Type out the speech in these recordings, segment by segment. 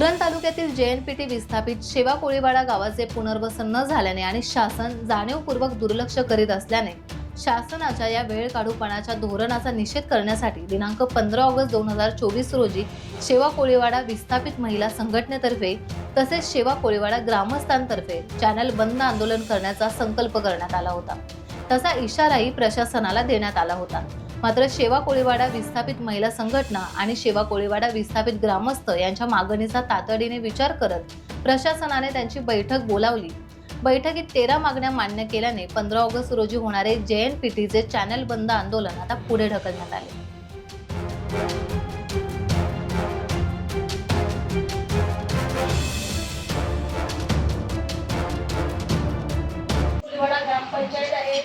उरण तालुक्यातील JNPT विस्थापित शेवा कोळीवाडा गावाचे पुनर्वसन न झाल्याने आणि शासन जाणीवपूर्वक दुर्लक्ष करीत असल्याने शासनाच्या या वेळकाढूपणाच्या धोरणाचा निषेध करण्यासाठी दिनांक 15 ऑगस्ट 2024 रोजी शेवा कोळीवाडा विस्थापित महिला संघटनेतर्फे तसेच शेवा कोळीवाडा ग्रामस्थांतर्फे चॅनल बंद आंदोलन करण्याचा संकल्प करण्यात आला होता। तसा इशाराही प्रशासनाला देण्यात आला होता। मात्र शेवा कोळीवाडा विस्थापित महिला संघटना आणि शेवा कोळीवाडा विस्थापित ग्रामस्थ यांच्या मागणीचा तातडीने विचार करत प्रशासनाने त्यांची बैठक बोलावली। बैठकीत 13 मागण्या मान्य केल्याने 15 ऑगस्ट रोजी होणारे JNPTचे चॅनल बंद आंदोलन आता पुढे ढकलण्यात आले। ग्रामपंचायत आहे,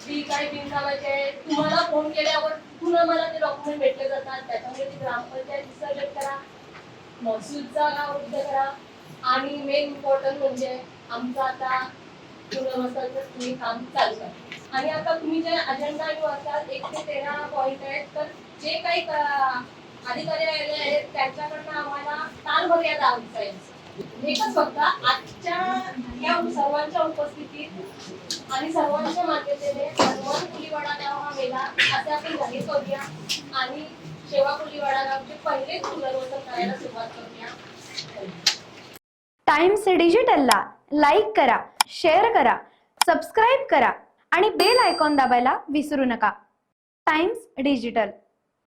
ती काही बिनकामाची आहे। तुम्हाला फोन केल्यावर पुन्हा मला ते डॉक्युमेंट भेटले जातात, त्याच्यामुळे ती ग्रामपंचायत विसर्जित करा, महसूलचा गाव रद्द करा आणि मेन इम्पॉर्टंट म्हणजे आमचं आता पुनर्वसनाचं तुम्ही काम चालू करा। आणि आता तुम्ही जे अजेंडा वाचतात 1 ते 13 पॉईंट आहेत, तर जे काही अधिकारी आले आहेत त्यांच्याकडनं आम्हाला कालमर्यादा असायची। एकच फक्त आजच्या या सर्वांच्या उपस्थितीत आणि सर्वांच्या मान्यतेने हनुमान कोळीवाडा गाव हा मेला असे आपण जाहीर करूया आणि शेवा कोळीवाडा गावचे पहिले पुनर्वसन करायला सुरुवात करूया। टाइम्स डिजिटलला लाईक करा, शेअर करा, सबस्क्राईब करा आणि बेल आयकॉन दाबायला विसरू नका। Times digital.